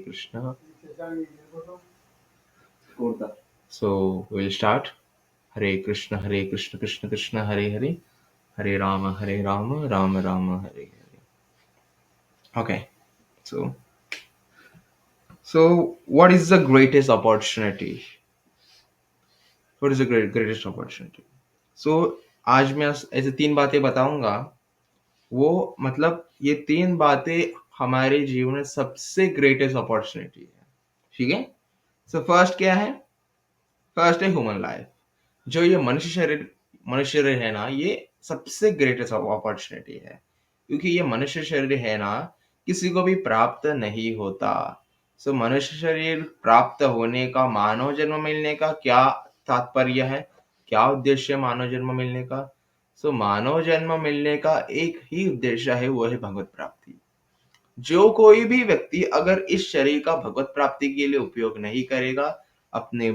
Krishna. So we'll start. Hare Krishna, Krishna Krishna, Hare Hare, Hare Rama, Rama Rama, Hare Hare. Okay. So what is the greatest opportunity? What is the greatest opportunity? So आज मैं ऐसे 3 बातें बताऊंगा. वो मतलब ये 3 बातें हमारे जीवन में सबसे ग्रेटेस्ट अपॉर्चुनिटी है. ठीक है. सो फर्स्ट क्या है? फर्स्ट है ह्यूमन लाइफ. जो ये मनुष्य शरीर है ना, ये सबसे ग्रेटेस्ट अपॉर्चुनिटी है, क्योंकि ये मनुष्य शरीर है ना, किसी को भी प्राप्त नहीं होता. सो मनुष्य शरीर प्राप्त होने का, मानव जन्म मिलने का क्या तात्पर्य है, क्या उद्देश्य है मानव जन्म मिलने का? सो मानव जन्म मिलने का एक ही उद्देश्य है, वो है भगवत प्राप्ति. जो कोई भी व्यक्ति अगर इस शरीर का भगवत प्राप्ति के लिए उपयोग नहीं करेगा, अपने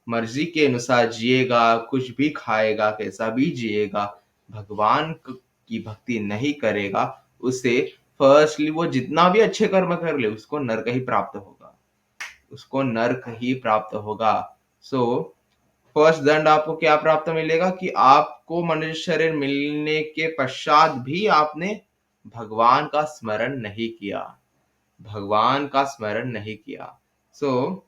मर्जी के अनुसार जिएगा, कुछ भी खाएगा, कैसा भी जिएगा, भगवान की भक्ति नहीं करेगा, उसे फर्स्टली वो जितना भी अच्छे कर्म कर ले, उसको नरक ही प्राप्त होगा. उसको नरक ही प्राप्त होगा. सो फर्स्ट दंड आपको क्या प्राप्त मिलेगा कि आपको मनुष्य शरीर मिलने के पश्चात भी आपने भगवान का स्मरण नहीं किया. भगवान का स्मरण नहीं किया. सो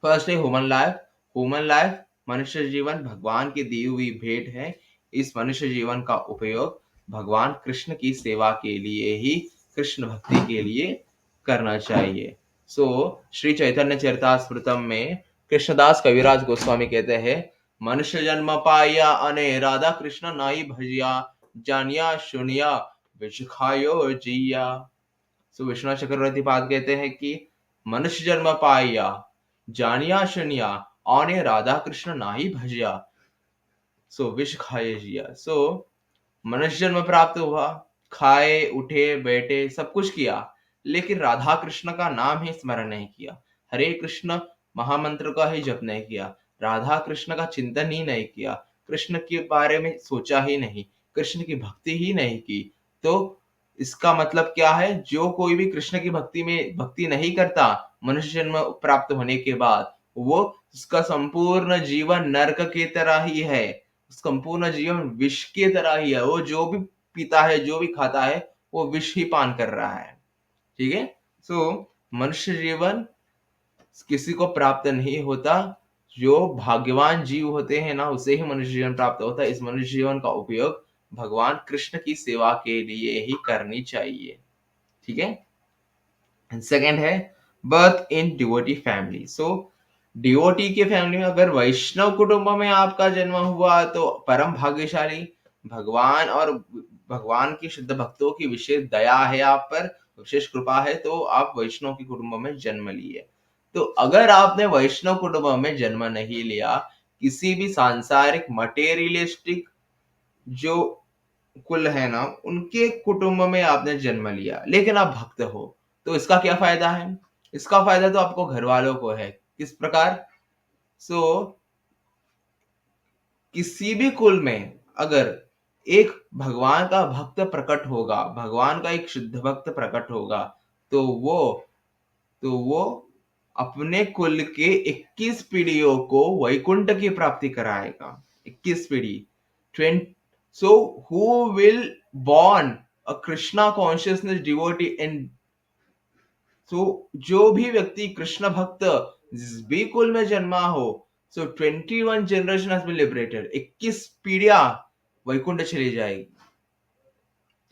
फर्स्ट है ह्यूमन लाइफ. ह्यूमन लाइफ, मनुष्य जीवन भगवान की दी हुई भेंट है. इस मनुष्य जीवन का उपयोग भगवान कृष्ण की सेवा के लिए ही, कृष्ण भक्ति के लिए करना चाहिए. सो श्री चैतन्य चरितामृतम में कृष्णदास कविराज गोस्वामी कहते हैं, मनुष्य जन्म पाया अने राधा कृष्ण नाई भजिया, जानिया सुनिया विष खायो जिया. सो विश्वनाथ चक्रवर्ती पाद कहते हैं कि मनुष्य जन्म पाया, जानिया सुनिया, औने राधा कृष्ण नाही भजिया, सो विष खाए जिया. सो मनुष्य जन्म प्राप्त हुआ, खाए, उठे, बैठे, सब कुछ किया, लेकिन राधा कृष्ण का नाम ही स्मरण नहीं किया, हरे कृष्ण महामंत्र का ही जप नहीं किया, राधा कृष्ण का चिंतन ही नहीं किया, कृष्ण के बारे में सोचा ही नहीं, कृष्ण की भक्ति ही नहीं की. तो इसका मतलब क्या है? जो कोई भी कृष्ण की भक्ति नहीं करता मनुष्य जन्म प्राप्त होने के बाद, वो उसका संपूर्ण जीवन नरक की तरह ही है. संपूर्ण जीवन विष की तरह ही है. वो जो भी पीता है, जो भी खाता है, वो विष ही पान कर रहा है. ठीक है. सो मनुष्य जीवन किसी को प्राप्त नहीं होता. जो भाग्यवान जीव होते हैं ना, उसे ही मनुष्य जीवन प्राप्त होता है. इस मनुष्य जीवन का उपयोग भगवान कृष्ण की सेवा के लिए ही करनी चाहिए. ठीक है. सेकेंड है birth in devotee family. So devotee के फैमिली में, अगर वैष्णव कुटुंब में आपका जन्म हुआ तो परम भाग्यशाली. भगवान और भगवान की शुद्ध भक्तों की विशेष दया है आप पर, विशेष कृपा है, तो आप वैष्णव के कुटुंब में जन्म लिए. तो अगर आपने वैष्णव कुटुंब में जन्म नहीं लिया, किसी भी सांसारिक मटेरियलिस्टिक जो कुल है ना, उनके कुटुंब में आपने जन्म लिया, लेकिन आप भक्त हो, तो इसका क्या फायदा है? इसका फायदा तो आपको घर वालों को है. किस प्रकार? सो किसी भी कुल में अगर एक भगवान का भक्त प्रकट होगा, भगवान का एक शुद्ध भक्त प्रकट होगा, तो वो अपने कुल के 21 पीढ़ियों को वैकुंठ की प्राप्ति कराएगा. 21 पीढ़ी. So who will born a Krishna consciousness devotee in, so जो भी व्यक्ति कृष्ण भक्त जिस भी कुल में जन्मा हो, so 21 generation has been liberated. 21 पीढ़ियां वैकुंठ चली जाएगी.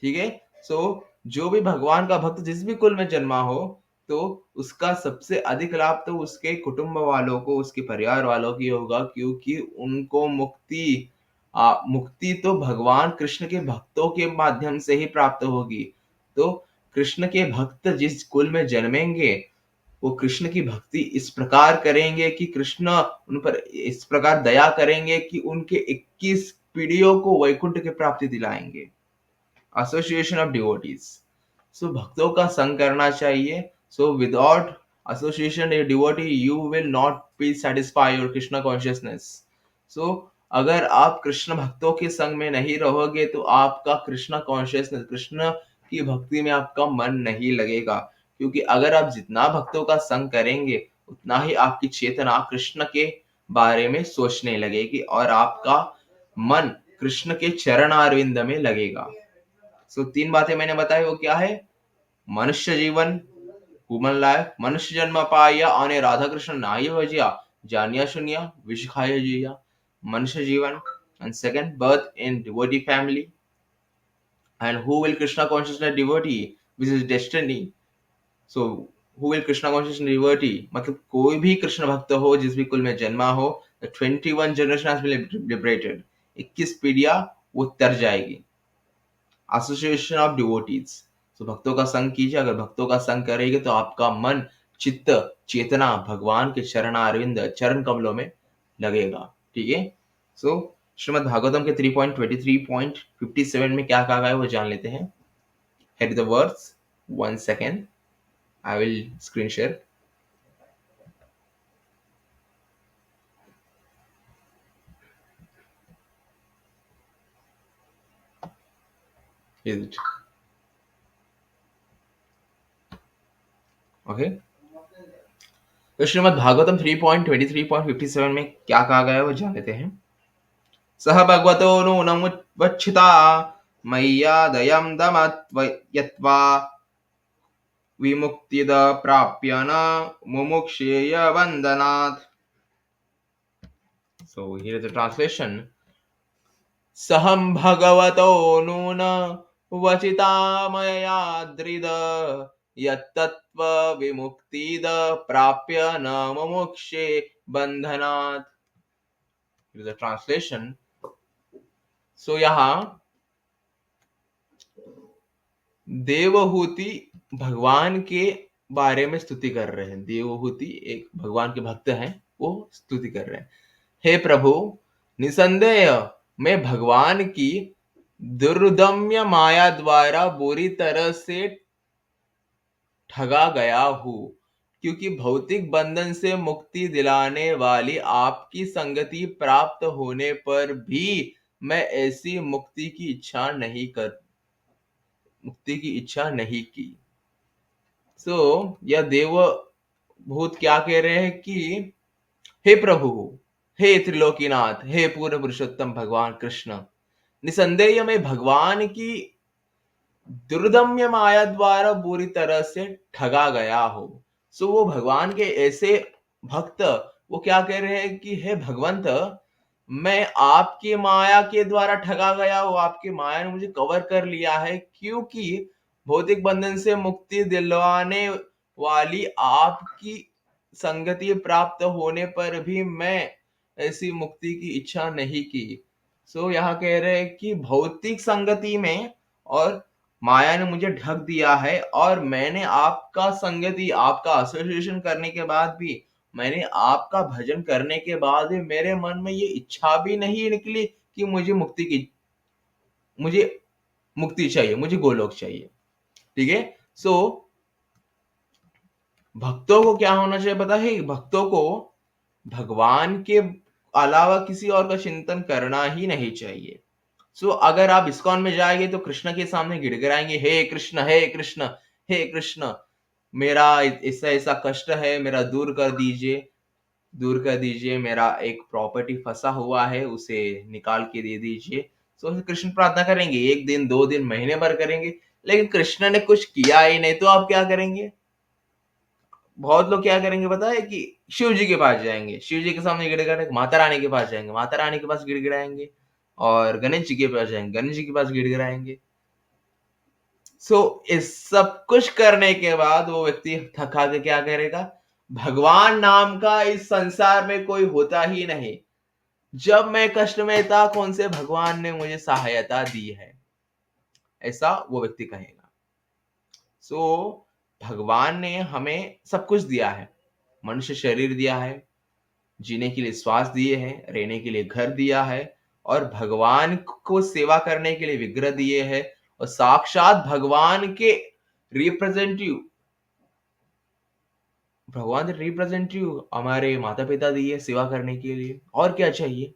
ठीक है. सो जो भी भगवान का भक्त जिस भी कुल में जन्मा हो, तो उसका सबसे अधिक लाभ तो उसके कुटुंब वालों को, उसके परिवार वालों की होगा, क्योंकि उनको मुक्ति तो भगवान कृष्ण के भक्तों के माध्यम से ही प्राप्त होगी. तो कृष्ण के भक्त जिस कुल में जन्मेंगे, वो कृष्ण की भक्ति इस प्रकार करेंगे कि कृष्ण उन पर इस प्रकार दया करेंगे कि उनके 21 पीढ़ियों को वैकुंठ की प्राप्ति दिलाएंगे. Association of devotees. सो भक्तों का संग करना चाहिए. So without association devotee you will not be satisfy your Krishna consciousness. So अगर आप कृष्ण भक्तों के संग में नहीं रहोगे, तो आपका कृष्ण कॉन्शियसनेस, कृष्ण की भक्ति में आपका मन नहीं लगेगा, क्योंकि अगर आप जितना भक्तों का संग करेंगे उतना ही आपकी चेतना कृष्ण के बारे में सोचने लगेगी और आपका मन कृष्ण के चरणारविंद में लगेगा। सो 3 बातें मैंने बताई, वो क्या है? मनुष्य जीवन, ह्यूमन लाइफ, मनुष्य जन्म पाया आने राधा कृष्ण नाई भजिया, जानिया सुनिया विष खाया जिया। मनुष्य जीवन, and second, birth in devotee family, and who will Krishna consciousness devotee, which is destiny. So who will Krishna consciousness devotee, मतलब कोई भी कृष्ण भक्त हो, जिस भी कुल में जन्मा हो, the 21 generation has been liberated, 21 पीढ़ियां वो तर जाएगी। एसोसिएशन ऑफ डिवोटीज, तो भक्तों का संग कीजिए। अगर भक्तों का संग करेंगे तो आपका मन, चित्त, चेतना भगवान के चरण अरविंद, चरण कमलों में लगेगा। ठीक है। सो श्रीमद् भागवतम के 3.23.57 में क्या कहा गया है वो जान लेते हैं। Head the words, 1 second, I will screen share. Okay, तो श्रीमद् भागवतम 3.23.57 में क्या कहा गया है वो जान लेते हैं। सह भगवतो नूनमुच्चिता मय्यादयं दमत्वयत्वा विमुक्तिद प्राप्य न मुमुक्षेय वंदनात्। So here is the translation. सहम भगवतो नून वचिता मयाद्रिद यत्तत्व विमुक्तिद प्राप्य न मुमुक्षे बंधनात्। Here is the translation. So यहाँ देवहूति भगवान के बारे में स्तुति कर रहे हैं। देवहूति एक भगवान के भक्त हैं, वो स्तुति कर रहे हैं। हे प्रभु, निसंदेह मैं भगवान की दुर्दम्य माया द्वारा बुरी तरह से ठगा गया हूं, क्योंकि भौतिक बंधन से मुक्ति दिलाने वाली आपकी संगति प्राप्त होने पर भी मैं ऐसी मुक्ति की इच्छा नहीं की। सो यह देवभूत क्या कह रहे हैं कि हे प्रभु, हे त्रिलोकीनाथ, हे पूर्ण पुरुषोत्तम भगवान कृष्ण, निसंदेह मैं भगवान की दुर्दम्य माया द्वारा बुरी तरह से ठगा गया हो। सो वो भगवान के ऐसे भक्त, वो क्या कह रहे हैं कि हे भगवंत, मैं आपकी माया के द्वारा ठगा गया हूँ, आपकी माया ने मुझे कवर कर लिया है, क्योंकि भौतिक बंधन से मुक्ति दिलवाने वाली आपकी संगति प्राप्त होने पर भी मैं ऐसी मुक्ति की इच्छा नहीं की। सो यहाँ कह रहे हैं कि भौतिक संगति में और माया ने मुझे ढक दिया है, और मैंने आपका संगति, आपका एसोसिएशन करने के बाद भी, मैंने आपका भजन करने के बाद भी मेरे मन में ये इच्छा भी नहीं निकली कि मुझे मुक्ति चाहिए, मुझे गोलोक चाहिए। ठीक है। सो भक्तों को क्या होना चाहिए पता है? भक्तों को भगवान के अलावा किसी और का चिंतन करना ही नहीं चाहिए। सो अगर आप इस्कॉन में जाएंगे तो कृष्ण के सामने गिड़गिड़ाएंगे, हे कृष्ण, हे कृष्ण, हे कृष्ण, मेरा ऐसा ऐसा कष्ट है, मेरा दूर कर दीजिए, मेरा एक प्रॉपर्टी फंसा हुआ है, उसे निकाल के दे दीजिए। सो कृष्ण प्रार्थना करेंगे, 1 दिन, 2 दिन, महीने भर करेंगे, लेकिन कृष्ण ने कुछ किया ही नहीं, तो आप क्या करेंगे? बहुत लोग क्या करेंगे पता है कि शिव जी के पास जाएंगे, शिव जी के सामने गिड़गिड़ाएंगे, माता रानी के पास जाएंगे, माता रानी के पास गिड़गिड़ाएंगे, और गणेश जी के पास जाएंगे, गणेश जी के पास गिड़गिड़ाएंगे। सो इस सब कुछ करने के बाद वो व्यक्ति थका के क्या करेगा? भगवान नाम का इस संसार में कोई होता ही नहीं। जब मैं कष्ट में था, कौन से भगवान ने मुझे सहायता दी है, ऐसा वो व्यक्ति कहेगा। सो भगवान ने हमें सब कुछ दिया है। मनुष्य शरीर दिया है, जीने के लिए श्वास दिए हैं, रहने के लिए घर दिया है, और भगवान को सेवा करने के लिए विग्रह दिए हैं, और साक्षात रिप्रेजेंटेटिव भगवान के रिप्रेजेंटेटिव हमारे माता पिता दिए सेवा करने के लिए, और क्या चाहिए?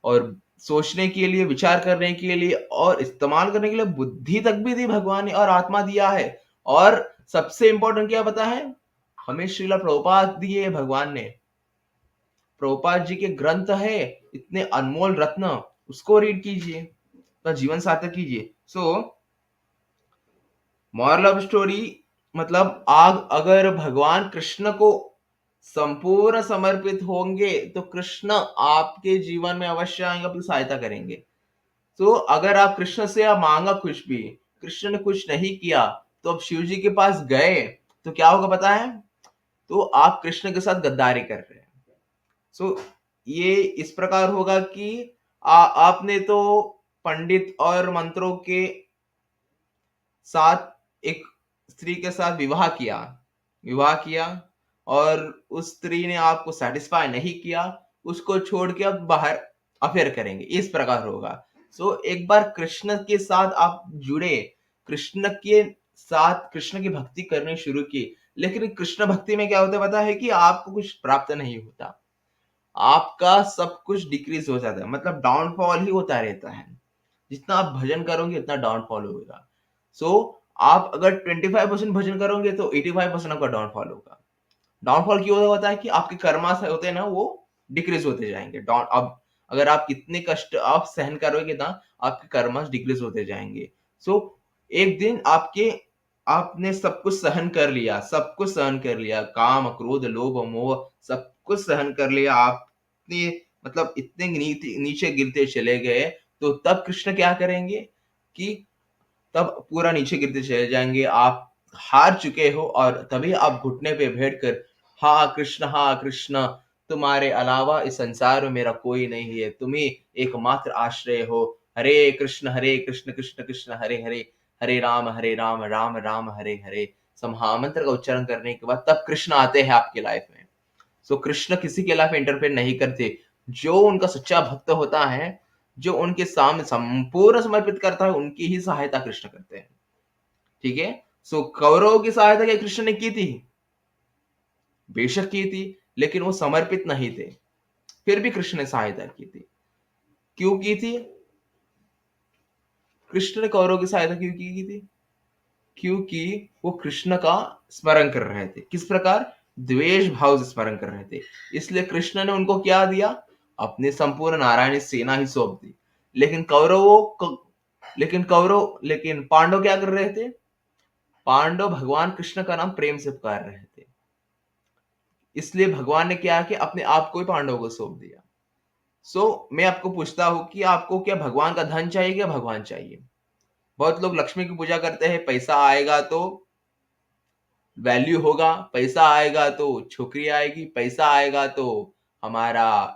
और सोचने के लिए, विचार करने के लिए और इस्तेमाल करने के लिए बुद्धि तक भी दी भगवान ने, और आत्मा दिया है, और सबसे इंपॉर्टेंट क्या पता है, हमें श्रीला प्रभुपाद दिए भगवान ने। प्रभुपाद जी के ग्रंथ है, इतने अनमोल रत्न, उसको रीड कीजिए, तो जीवन सार्थक कीजिए। सो मॉरल ऑफ स्टोरी मतलब आग अगर भगवान कृष्ण को संपूर्ण समर्पित होंगे तो कृष्ण आपके जीवन में अवश्य आएंगे, आपकी सहायता करेंगे। तो अगर आप कृष्ण से आप मांगा कुछ भी, कृष्ण ने कुछ नहीं किया, तो अब शिव जी के पास गए तो क्या होगा पता है, तो आप कृष्ण के साथ गद्दारी कर रहे हैं। सो ये इस प्रकार होगा कि आपने तो पंडित और मंत्रों के साथ एक स्त्री के साथ विवाह किया और उस स्त्री ने आपको सेटिस्फाई नहीं किया, उसको छोड़ के अब बाहर अफेयर करेंगे, इस प्रकार होगा। सो एक बार कृष्ण के साथ आप जुड़े, कृष्ण के साथ कृष्ण की भक्ति करनी शुरू की, लेकिन कृष्ण भक्ति में क्या होता है पता है कि आपको कुछ प्राप्त नहीं होता, आपका सब कुछ डिक्रीज हो जाता है, मतलब डाउनफॉल ही होता रहता है। जितना आप भजन करोगे उतना डाउनफॉल होगा। सो आप अगर 25% भजन करोगे तो 85% आपका डाउनफॉल होगा। डाउनफॉल क्यों होता है कि आपके कर्मा होते हैं ना, वो डिक्रीज होते जाएंगे। डाउन अब अगर आप कितने कष्ट आप सहन करोगे ना, आपके कर्मा डिक्रीज होते जाएंगे। सो एक दिन आपने सब कुछ सहन कर लिया, सब कुछ सहन कर लिया, काम क्रोध लोभ मोह सब कुछ सहन कर लिया, आपने मतलब इतने नीचे गिरते चले गए, तो तब कृष्ण क्या करेंगे कि तब पूरा नीचे गिरते चले जाएंगे, आप हार चुके हो, और तभी आप घुटने पे बैठकर हा कृष्ण तुम्हारे अलावा इस संसार में मेरा कोई नहीं है, तुम ही एकमात्र आश्रय हो, हरे कृष्ण कृष्ण कृष्ण हरे हरे, हरे राम राम राम हरे हरे, महामंत्र का उच्चारण करने के बाद तब कृष्ण आते हैं आपके लाइफ में। सो कृष्ण किसी के लाइफ में इंटरफेयर नहीं करते, जो उनका सच्चा भक्त होता है, जो उनके सामने संपूर्ण समर्पित करता है, उनकी ही सहायता कृष्ण करते हैं। ठीक है। सो कौरवों की सहायता क्या कृष्ण ने की थी? बेशक की थी, लेकिन वो समर्पित नहीं थे, फिर भी कृष्ण ने सहायता की थी। क्यों की थी? कृष्ण ने कौरवों की सहायता क्यों की थी? क्योंकि वो कृष्ण का स्मरण कर रहे थे। किस प्रकार? द्वेष भाव से स्मरण कर रहे थे। इसलिए कृष्ण ने उनको क्या दिया? अपनी संपूर्ण नारायणी सेना ही सौंप दी। लेकिन पांडव क्या कर रहे थे? पांडव भगवान कृष्ण का नाम प्रेम से पुकार रहे थे, इसलिए भगवान ने क्या कि अपने आप को ही पांडवों को सौंप दिया। मैं आपको पूछता हूं कि आपको क्या भगवान का धन चाहिए, क्या भगवान चाहिए? बहुत लोग लक्ष्मी की पूजा करते हैं, पैसा आएगा तो वैल्यू होगा, पैसा आएगा तो छोकरी आएगी, पैसा आएगा तो हमारा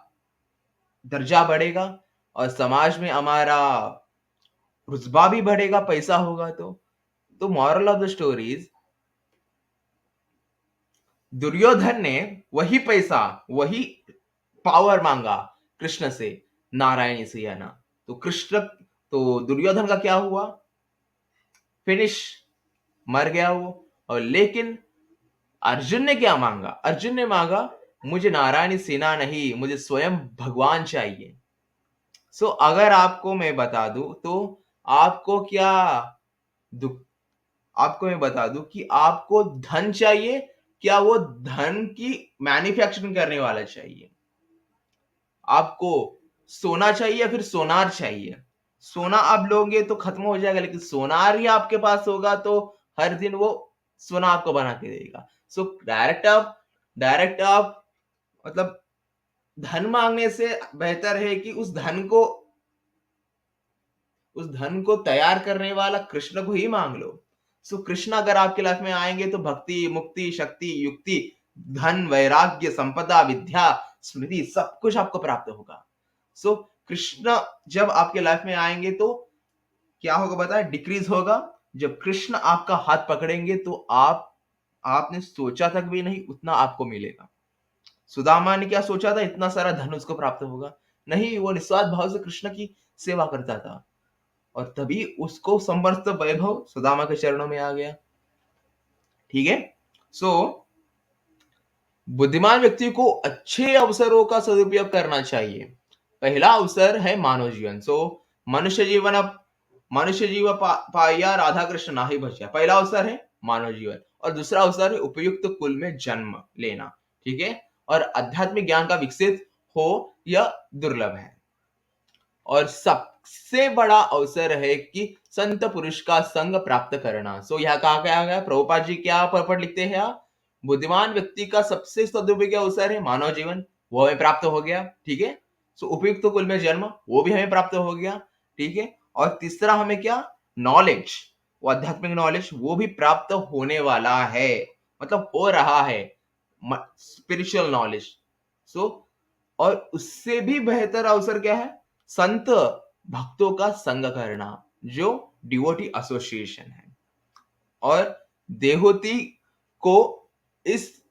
दर्जा बढ़ेगा, और समाज में हमारा रुतबा भी बढ़ेगा, पैसा होगा तो moral of the stories, Duryodhan ने वही पैसा, वही पावर मांगा कृष्ण से, नारायणी से या ना, तो दुर्योधन का क्या हुआ? फिनिश, मर गया वो। और लेकिन अर्जुन ने क्या मांगा? अर्जुन ने मांगा मुझे नारायणी सेना नहीं, मुझे स्वयं भगवान चाहिए। अगर आपको मैं बता दूं तो आपको क्या दुख, आपको मैं बता दूं कि आपको धन चाहिए, क्या वो धन की मैन्युफैक्चरिंग करने वाला चाहिए? आपको सोना चाहिए या फिर सोनार चाहिए? सोना आप लोगे तो खत्म हो जाएगा, लेकिन सोनार ही आपके पास होगा तो हर दिन वो सोना आपको बना के देगा। डायरेक्ट आप मतलब धन मांगने से बेहतर है कि उस धन को तैयार करने वाला कृष्ण को ही मांग लो। कृष्ण अगर आपके लाइफ में आएंगे तो भक्ति मुक्ति शक्ति युक्ति धन वैराग्य संपदा विद्या स्मृति सब कुछ आपको प्राप्त होगा। कृष्ण जब आपके लाइफ में आएंगे तो क्या होगा बताए? डिक्रीज होगा। जब कृष्ण आपका हाथ पकड़ेंगे तो आपने सोचा तक भी नहीं उतना आपको मिलेगा। सुदामा ने क्या सोचा था इतना सारा धन उसको प्राप्त होगा? नहीं, वो निस्वार्थ भाव से कृष्ण की सेवा करता था, और तभी उसको समस्त वैभव सुदामा के चरणों में आ गया। ठीक है। सो बुद्धिमान व्यक्ति को अच्छे अवसरों का सदुपयोग करना चाहिए। पहला अवसर है मानव जीवन। मनुष्य जीवन पाया राधा कृष्ण नाही भजिया, पहला अवसर है मानव जीवन, और दूसरा अवसर है उपयुक्त कुल में जन्म लेना। ठीक है, और आध्यात्मिक ज्ञान का विकसित हो यह दुर्लभ है। और सबसे बड़ा अवसर है कि संत पुरुष का संग प्राप्त करना। सो यहाँ कहा गया है, प्रभुपाद जी क्या पर्पट लिखते हैं यहाँ, बुद्धिमान व्यक्ति का सबसे सदुपयोगी अवसर है मानव जीवन, वो हमें प्राप्त हो गया। ठीक है, सो उपयुक्त कुल में जन्म, वो भी हमें प्राप्त हो गया। ठीक है, और तीसरा हमें क्या, नॉलेज, वो आध्यात्मिक नॉलेज, वो भी प्राप्त होने वाला है, मतलब हो रहा है, स्पिरिचुअल नॉलेज। सो और उससे भी बेहतर अवसर क्या है, संत भक्तों का संग करना, जो डिवोटी एसोसिएशन है। और देहोती को इस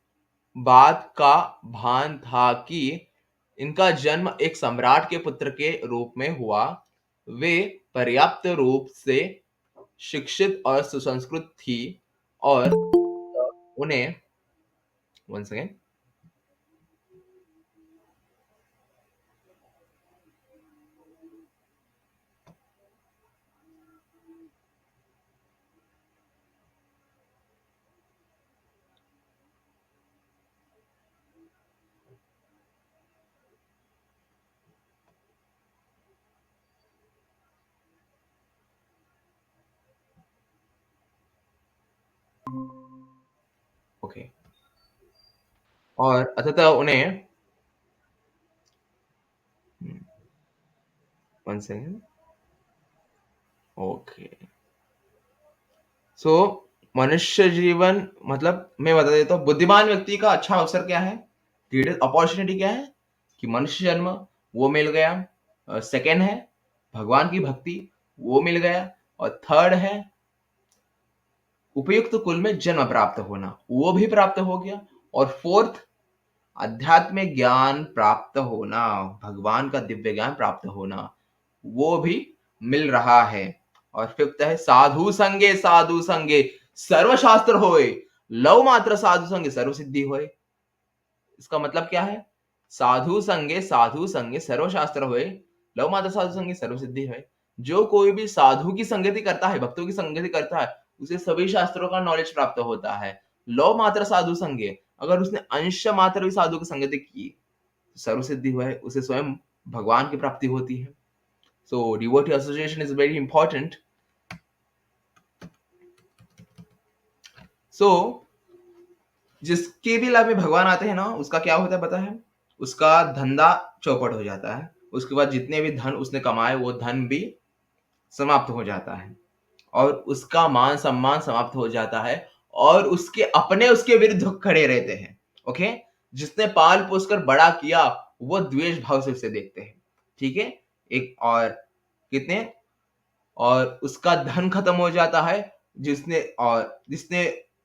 बात का भान था कि इनका जन्म एक सम्राट के पुत्र के रूप में हुआ, वे पर्याप्त रूप से शिक्षित और सुसंस्कृत थी, और उन्हें, वन सेकेंड, ओके, और अतः उन्हें, वन सेकेंड, ओके, सो मनुष्य जीवन, मतलब मैं बता देता हूँ, बुद्धिमान व्यक्ति का अच्छा अवसर क्या है, ग्रेटेस्ट अपॉर्चुनिटी क्या है, कि मनुष्य जन्म वो मिल गया। सेकंड है भगवान की भक्ति, वो मिल गया। और थर्ड है उपयुक्त कुल में जन्म प्राप्त होना, वो भी प्राप्त हो गया। और फोर्थ, आध्यात्मिक ज्ञान प्राप्त होना, भगवान का दिव्य ज्ञान प्राप्त होना, वो भी मिल रहा है। और फिफ्थ है साधु संगे सर्वशास्त्र होए, लव मात्र साधु संगे सर्व सिद्धि होए। इसका मतलब क्या है, साधु संगे सर्वशास्त्र होए, लव मात्र साधु संगे सर्व सिद्धि होए। जो कोई भी साधु की संगति करता है, भक्तों की संगति करता है, उसे सभी शास्त्रों का नॉलेज प्राप्त होता है। लव मात्र साधु संगे, अगर उसने अंश मात्र भी साधु की संगति की, सर्व सिद्धि हुआ है, उसे स्वयं भगवान की प्राप्ति होती है। So devotee association is very important. So जिसके भी लाइफ में भगवान आते हैं ना, उसका क्या होता है पता है, उसका धंधा चौपट हो जाता है। उसके बाद जितने भी धन उसने कमाए, वो धन भी समाप्त हो जाता है, और उसका मान सम्मान समाप्त हो जाता है, और उसके अपने उसके विरुद्ध खड़े रहते हैं। ओके, जिसने पाल पोस कर बड़ा किया, वो द्वेष भाव से उसे देखते हैं। ठीक है, एक और कितने, और उसका धन खत्म हो जाता है, जिसने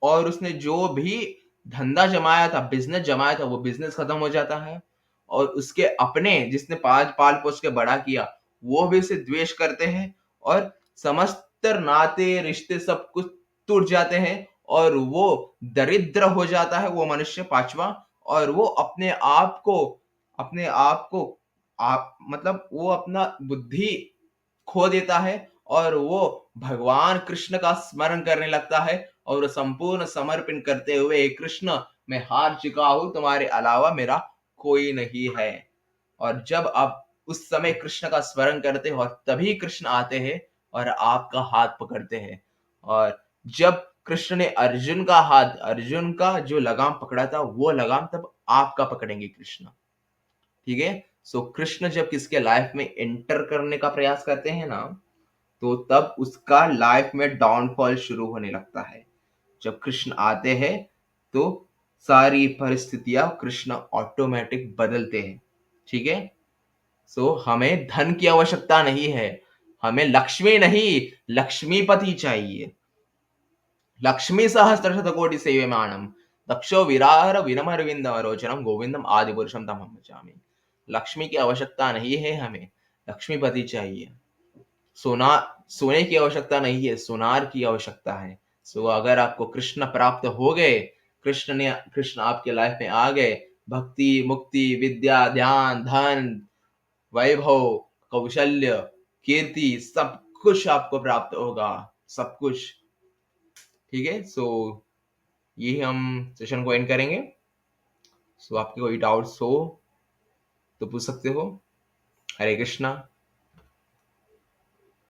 और उसने जो भी धंधा जमाया था, बिजनेस जमाया था, वो बिजनेस खत्म हो जाता है। और उसके अपने जिसने पाल पाल पोस के बड़ा किया, वो भी उसे द्वेष करते हैं, और समस्त नाते रिश्ते सब कुछ टूट जाते हैं, और वो दरिद्र हो जाता है वो मनुष्य, पांचवा। और वो अपने आप को आप मतलब वो अपना बुद्धि खो देता है, और वो भगवान कृष्ण का स्मरण करने लगता है, और संपूर्ण समर्पण करते हुए, "हे कृष्ण, मैं हार चुका हूं, तुम्हारे अलावा मेरा कोई नहीं है।" और जब आप उस समय कृष्ण का स्मरण करते हो, और तभी कृष्ण आते हैं और आपका हाथ पकड़ते हैं। और जब कृष्ण ने अर्जुन का जो लगाम पकड़ा था, वो लगाम तब आपका पकड़ेंगे कृष्ण। ठीक है, सो कृष्ण जब किसके लाइफ में एंटर करने का प्रयास करते हैं ना, तो तब उसका लाइफ में डाउनफॉल शुरू होने लगता है। जब कृष्ण आते हैं, तो सारी परिस्थितियां कृष्ण ऑटोमेटिक बदलते हैं। ठीक है, सो हमें धन की आवश्यकता नहीं है, हमें लक्ष्मी नहीं, लक्ष्मीपति चाहिए। लक्ष्मी सहस्त्र कोटि सेव्यमानम, दक्षो विरार विनमरविंद रोचनम, गोविंदम आदि पुरुषम तमहम भजामि। लक्ष्मी की आवश्यकता नहीं है हमें, लक्ष्मीपति चाहिए। सोने की आवश्यकता नहीं है, सोनार की आवश्यकता है। सो अगर आपको कृष्ण प्राप्त हो गए, कृष्ण आपके लाइफ में आ गए, भक्ति, मुक्ति, विद्या, ध्यान, धन, वैभव, कौशल्य, कीर्ति, सब कुछ आपको प्राप्त होगा, सब कुछ। ठीक है, सो यही हम सेशन को एंड करेंगे। सो आपके कोई डाउट्स हो तो पूछ सकते हो। हरे कृष्णा।